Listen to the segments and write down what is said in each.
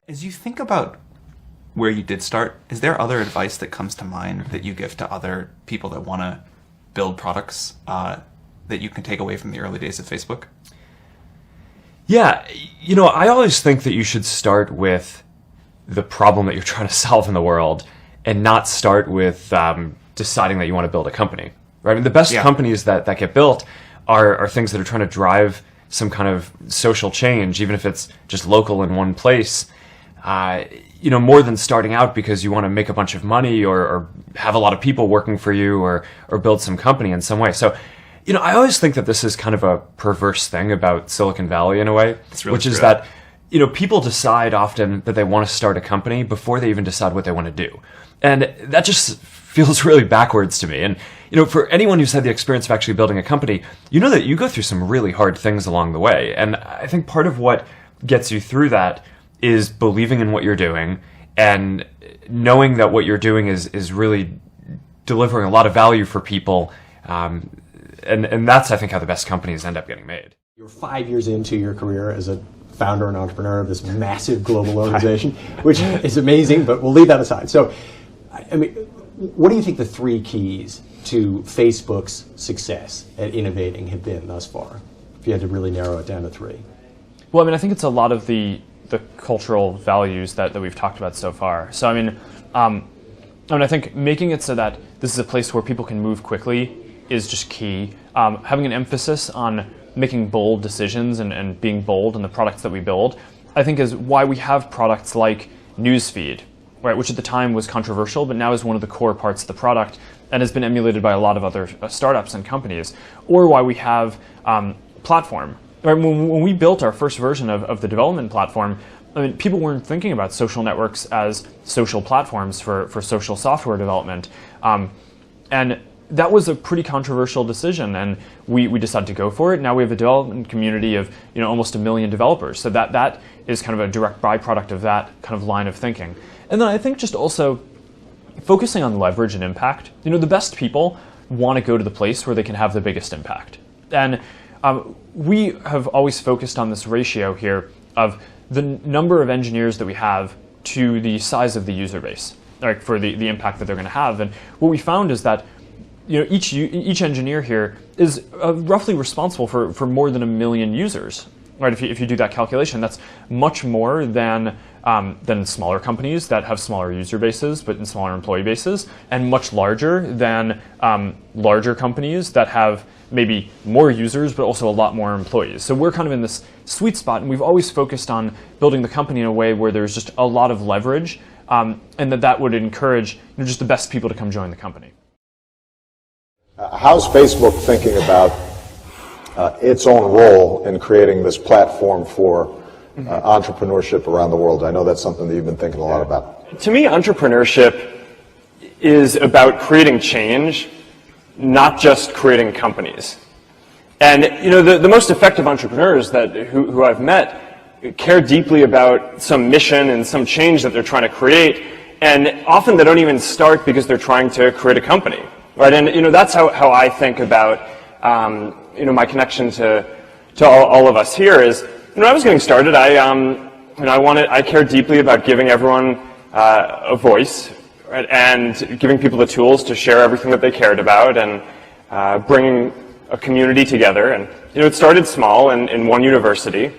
As you think about where you did start, is there other advice that comes to mind that you give to other people that want to build products that you can take away from the early days of Facebook? Yeah, I always think that you should start with the problem that you're trying to solve in the world and not start with deciding that you want to build a company. Right? I mean, the best companies that get built are things that are trying to drive some kind of social change, even if it's just local in one place. More than starting out because you want to make a bunch of money or have a lot of people working for you or build some company in some way. So, I always think that this is kind of a perverse thing about Silicon Valley in a way, which is that, people decide often that they want to start a company before they even decide what they want to do. And that just feels really backwards to me. And, for anyone who's had the experience of actually building a company, you know that you go through some really hard things along the way. And I think part of what gets you through that is believing in what you're doing and knowing that what you're doing is really delivering a lot of value for people. And that's, I think, how the best companies end up getting made. You're 5 years into your career as a founder and entrepreneur of this massive global organization, which is amazing, but we'll leave that aside. So, I mean, what do you think the 3 keys to Facebook's success at innovating have been thus far, if you had to really narrow it down to 3? Well, I mean, I think it's a lot of the cultural values that we've talked about so far. So, I think making it so that this is a place where people can move quickly is just key. Having an emphasis on making bold decisions and being bold in the products that we build, I think is why we have products like Newsfeed, right, which at the time was controversial, but now is one of the core parts of the product and has been emulated by a lot of other startups and companies, or why we have Platform. Right, when we built our first version of the development platform, I mean, people weren't thinking about social networks as social platforms for social software development. And that was a pretty controversial decision, and we decided to go for it. Now we have a development community of almost 1 million developers. So that is kind of a direct byproduct of that kind of line of thinking. And then I think just also focusing on leverage and impact. The best people want to go to the place where they can have the biggest impact. And we have always focused on this ratio here of the number of engineers that we have to the size of the user base, like for the impact that they're going to have. And what we found is that each engineer here is roughly responsible for more than 1 million users. Right? If you do that calculation, that's much more than smaller companies that have smaller user bases but in smaller employee bases, and much larger than larger companies that have maybe more users but also a lot more employees. So we're kind of in this sweet spot, and we've always focused on building the company in a way where there's just a lot of leverage, and that would encourage just the best people to come join the company. How's Facebook thinking about its own role in creating this platform for entrepreneurship around the world? I know that's something that you've been thinking a lot about. To me, entrepreneurship is about creating change, not just creating companies. And the most effective entrepreneurs who I've met care deeply about some mission and some change that they're trying to create, and often they don't even start because they're trying to create a company, right? And that's how I think about my connection to all of us here is, when I was getting started, I cared deeply about giving everyone a voice, right, and giving people the tools to share everything that they cared about, and bringing a community together. And it started small in one university,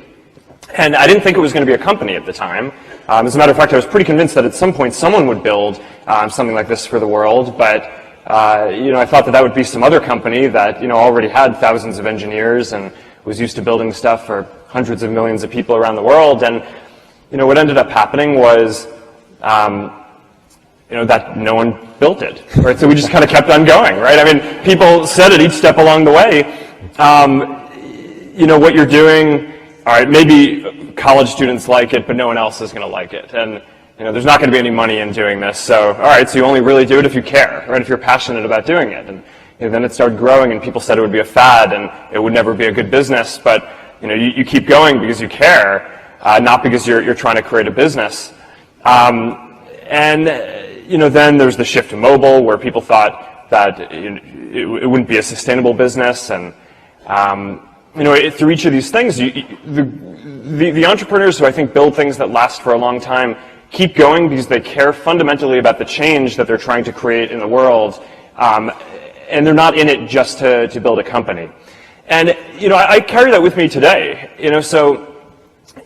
and I didn't think it was going to be a company at the time. As a matter of fact, I was pretty convinced that at some point someone would build something like this for the world, but I thought that would be some other company that already had thousands of engineers and was used to building stuff for hundreds of millions of people around the world. And what ended up happening was that no one built it, right? So we just kind of kept on going, right? I mean, people said at each step along the way, what you're doing, all right, maybe college students like it, but no one else is going to like it. And there's not going to be any money in doing this. So, all right, so you only really do it if you care, right? If you're passionate about doing it. And then it started growing, and people said it would be a fad and it would never be a good business. But you keep going because you care, not because you're trying to create a business. Then there's the shift to mobile, where people thought that it wouldn't be a sustainable business, and through each of these things, the entrepreneurs who I think build things that last for a long time keep going because they care fundamentally about the change that they're trying to create in the world, and they're not in it just to build a company. And I carry that with me today.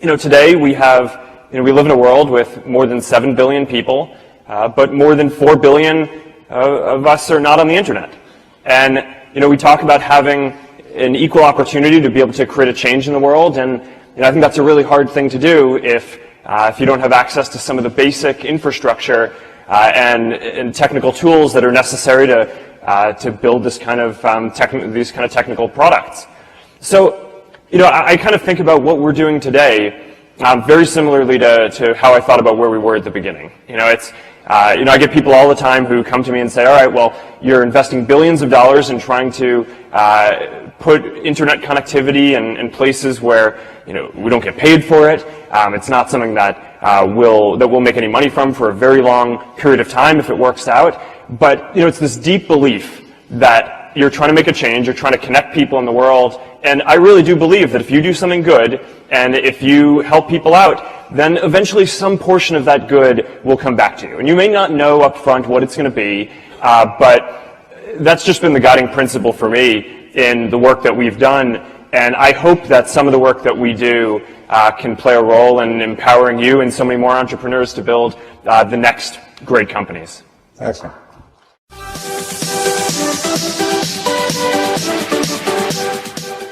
Today we have, we live in a world with more than 7 billion people, but more than 4 billion of us are not on the internet. And we talk about having an equal opportunity to be able to create a change in the world, and I think that's a really hard thing to do if you don't have access to some of the basic infrastructure and technical tools that are necessary to build this kind of these kind of technical products. So, I kind of think about what we're doing today very similarly to how I thought about where we were at the beginning. I get people all the time who come to me and say, all right, well, you're investing billions of dollars in trying to put internet connectivity in places where we don't get paid for it. It's not something that we'll make any money from for a very long period of time if it works out. But it's this deep belief that you're trying to make a change, you're trying to connect people in the world, and I really do believe that if you do something good and if you help people out, then eventually some portion of that good will come back to you. And you may not know up front what it's going to be, but that's just been the guiding principle for me in the work that we've done. And I hope that some of the work that we do can play a role in empowering you and so many more entrepreneurs to build the next great companies. Excellent.